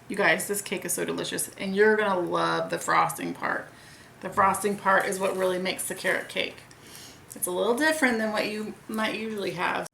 You guys, this cake is so delicious, and you're gonna love the frosting part. The frosting part is what really makes the carrot cake. It's a little different than what you might usually have.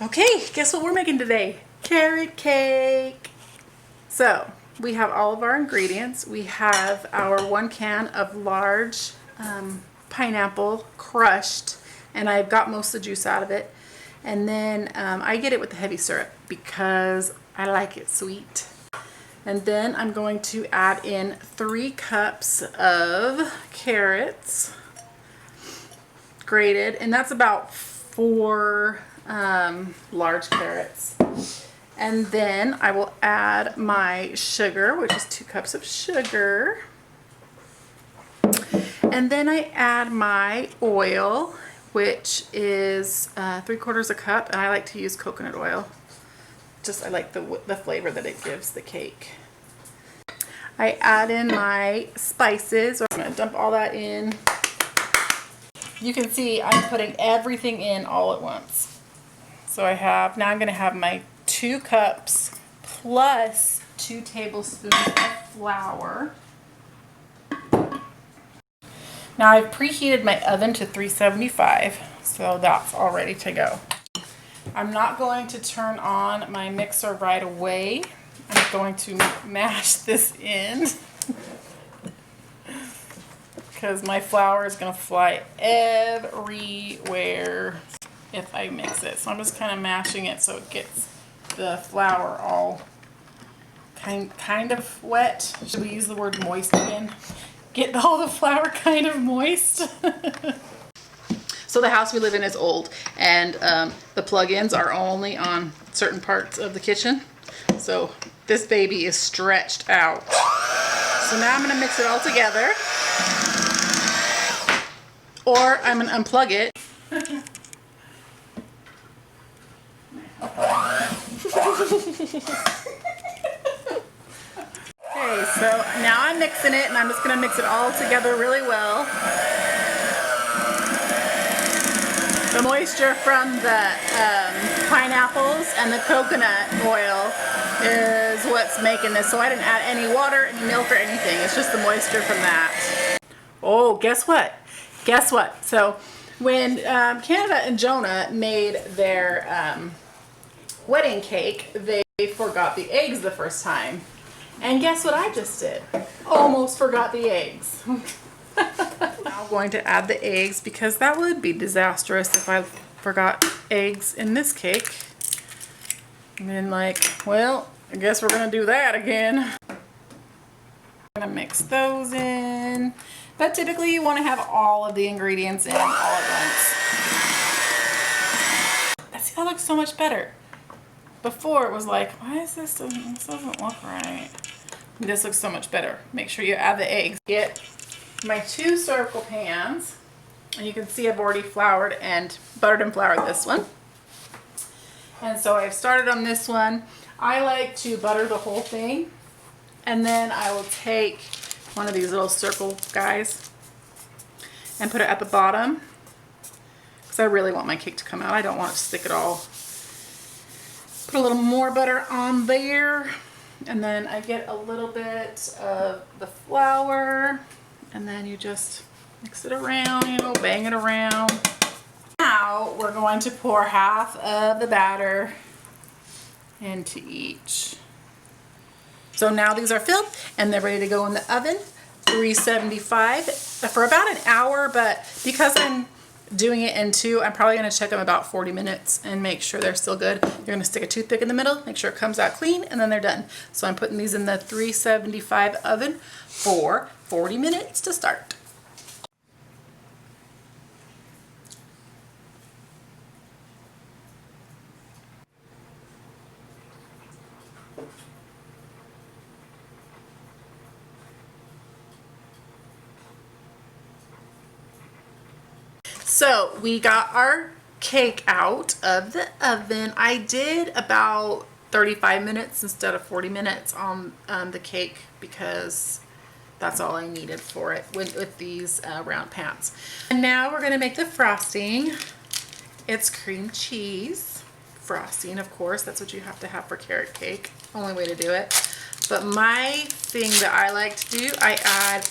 Okay, guess what we're making today? Carrot cake. So we have all of our ingredients. We have our 1 can of large pineapple crushed, and I've got most of the juice out of it. And then I get it with the heavy syrup because I like it sweet. And then I'm going to add in 3 cups of carrots, grated, and that's about 4 large carrots. And then I will add my sugar, which is 2 cups of sugar. And then I add my oil, which is 3/4 a cup, and I like to use coconut oil. Just I like the flavor that it gives the cake. I add in my spices. I'm gonna dump all that in. You can see I'm putting everything in all at once. So now I'm gonna have my 2 cups plus 2 tablespoons of flour. Now I've preheated my oven to 375, so that's all ready to go. I'm not going to turn on my mixer right away. I'm going to mash this in because my flour is going to fly everywhere if I mix it. So I'm just kind of mashing it so it gets the flour all kind of wet. Should we use the word moist again? Get all the flour kind of moist. So the house we live in is old, and the plug-ins are only on certain parts of the kitchen. So this baby is stretched out. So now I'm gonna mix it all together. Or I'm gonna unplug it. Okay, so now I'm mixing it, and I'm just gonna mix it all together really well. The moisture from the pineapples and the coconut oil is what's making this. So I didn't add any water, any milk, or anything. It's just the moisture from that. Oh, guess what? Guess what? So when Canada and Jonah made their wedding cake, they forgot the eggs the first time. And guess what I just did? Almost forgot the eggs. Now I'm going to add the eggs because that would be disastrous if I forgot eggs in this cake. And then well, I guess we're gonna do that again. I'm gonna mix those in. But typically you want to have all of the ingredients in all at once. See, that looks so much better. Before it was like, why is this doesn't look right. This looks so much better. Make sure you add the eggs. Get my 2 circle pans, and you can see I've already floured and buttered and floured this one. And so I've started on this one. I like to butter the whole thing, and then I will take one of these little circle guys and put it at the bottom because I really want my cake to come out. I don't want it to stick at all. Put a little more butter on there, and then I get a little bit of the flour, and then you just mix it around, bang it around. Now we're going to pour half of the batter into each. So now these are filled and they're ready to go in the oven, 375 for about an hour, but because I'm doing it in 2, I'm probably going to check them about 40 minutes and make sure they're still good. You're going to stick a toothpick in the middle, make sure it comes out clean, and then they're done. So I'm putting these in the 375 oven for 40 minutes to start. So we got our cake out of the oven. I did about 35 minutes instead of 40 minutes on the cake because that's all I needed for it with these round pans. And now we're going to make the frosting. It's cream cheese frosting, of course. That's what you have to have for carrot cake. Only way to do it. But my thing that I like to do, I add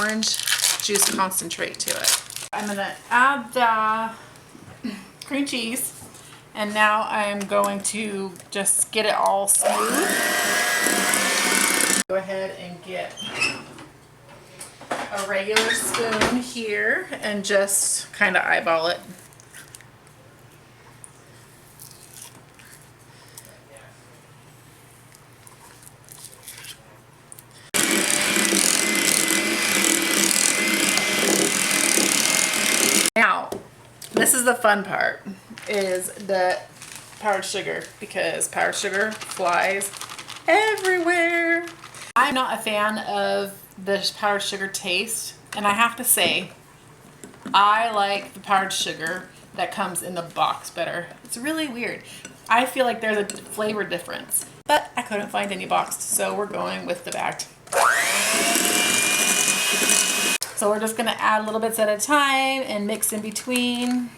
orange juice concentrate to it. I'm going to add the cream cheese. And now I'm going to just get it all smooth. Go ahead and get a regular spoon here and just kind of eyeball it. Now, this is the fun part, is the powdered sugar, because powdered sugar flies everywhere. I'm not a fan of the powdered sugar taste, and I have to say, I like the powdered sugar that comes in the box better. It's really weird. I feel like there's a flavor difference, but I couldn't find any boxed, so we're going with the bagged. So we're just gonna add little bits at a time and mix in between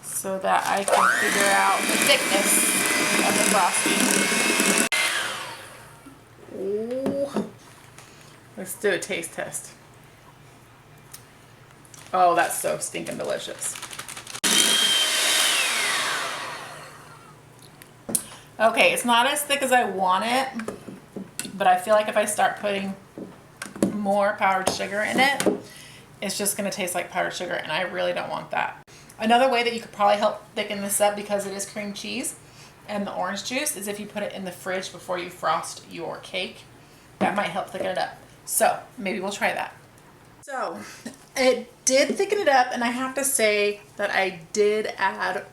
so that I can figure out the thickness of the frosting. Ooh. Let's do a taste test. Oh, that's so stinking delicious. Okay, it's not as thick as I want it, but I feel like if I start putting more powdered sugar in it, it's just going to taste like powdered sugar, and I really don't want that. Another way that you could probably help thicken this up, because it is cream cheese and the orange juice, is if you put it in the fridge before you frost your cake. That might help thicken it up. So maybe we'll try that. So it did thicken it up, and I have to say that I did add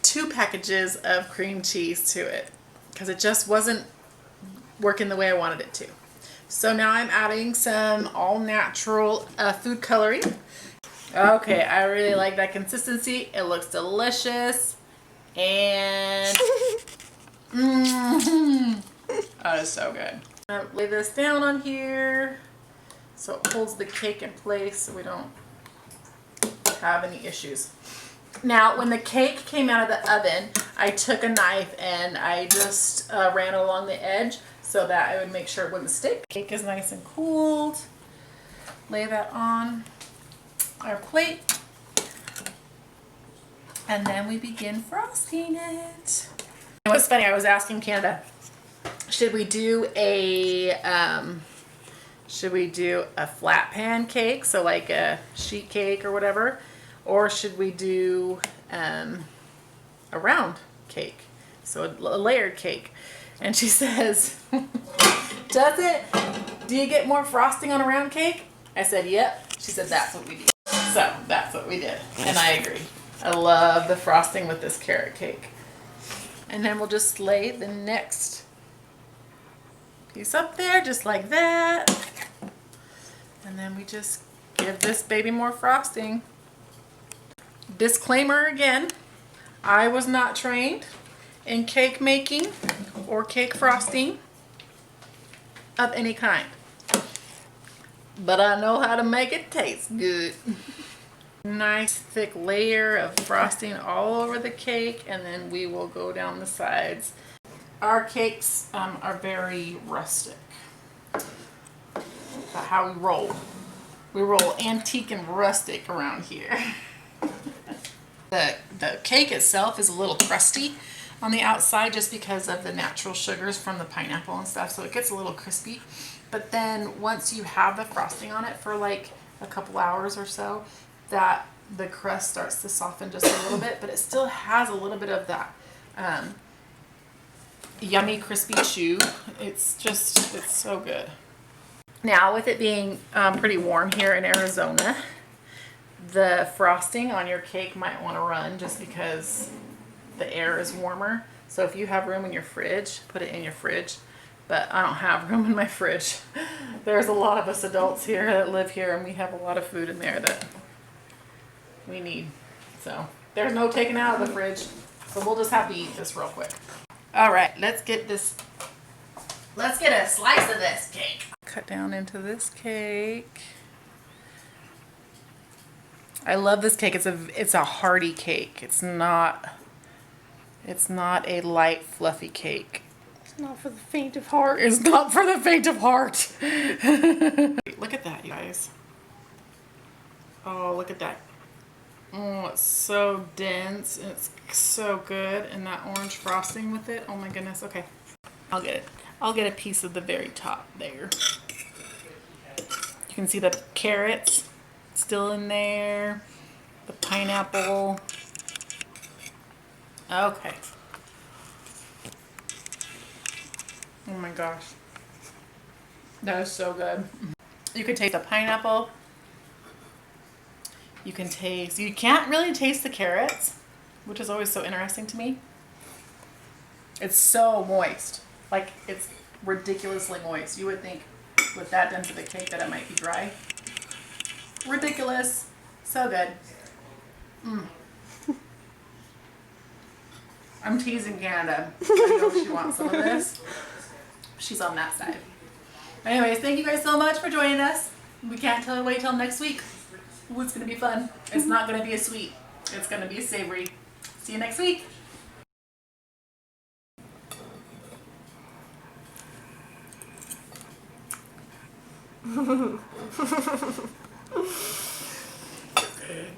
2 packages of cream cheese to it because it just wasn't working the way I wanted it to. So now I'm adding some all-natural food coloring. Okay, I really like that consistency. It looks delicious. And that is so good. I'm gonna lay this down on here so it holds the cake in place so we don't have any issues. Now, when the cake came out of the oven, I took a knife and I just ran along the edge so that I would make sure it wouldn't stick. Cake is nice and cooled. Lay that on our plate. And then we begin frosting it. It was funny, I was asking Canada, should we do a flat pan cake, so like a sheet cake or whatever, or should we do a round cake, so a layered cake? And she says, do you get more frosting on a round cake? I said, yep. She said, that's what we do. So that's what we did. And I agree. I love the frosting with this carrot cake. And then we'll just lay the next piece up there, just like that. And then we just give this baby more frosting. Disclaimer again, I was not trained in cake making or cake frosting of any kind, but I know how to make it taste good. Nice thick layer of frosting all over the cake, and then we will go down the sides. Our cakes are very rustic. That's how we roll. We roll antique and rustic around here. The cake itself is a little crusty on the outside just because of the natural sugars from the pineapple and stuff, so it gets a little crispy. But then once you have the frosting on it for like a couple hours or so, that the crust starts to soften just a little bit, but it still has a little bit of that yummy crispy chew. It's so good. Now, with it being pretty warm here in Arizona, the frosting on your cake might want to run just because the air is warmer. So if you have room in your fridge, put it in your fridge. But I don't have room in my fridge. There's a lot of us adults here that live here, and we have a lot of food in there that we need. So there's no taking out of the fridge. So we'll just have to eat this real quick. All right, let's get a slice of this cake. Cut down into this cake. I love this cake. It's a hearty cake. It's not a light, fluffy cake. It's not for the faint of heart. It's not for the faint of heart. Look at that, you guys. Oh, look at that. Oh, it's so dense. And it's so good. And that orange frosting with it. Oh my goodness. Okay. I'll get it. I'll get a piece of the very top there. You can see the carrots still in there. The pineapple. Okay. Oh my gosh. That is so good. You can taste the pineapple. You can't really taste the carrots, which is always so interesting to me. It's so moist. Like, it's ridiculously moist. You would think with that dense of a cake that it might be dry. Ridiculous. So good. I'm teasing Canada. I know she wants some of this. She's on that side. Anyways, thank you guys so much for joining us. We can't wait till next week. Ooh, it's going to be fun. It's not going to be a sweet. It's going to be a savory. See you next week. Okay.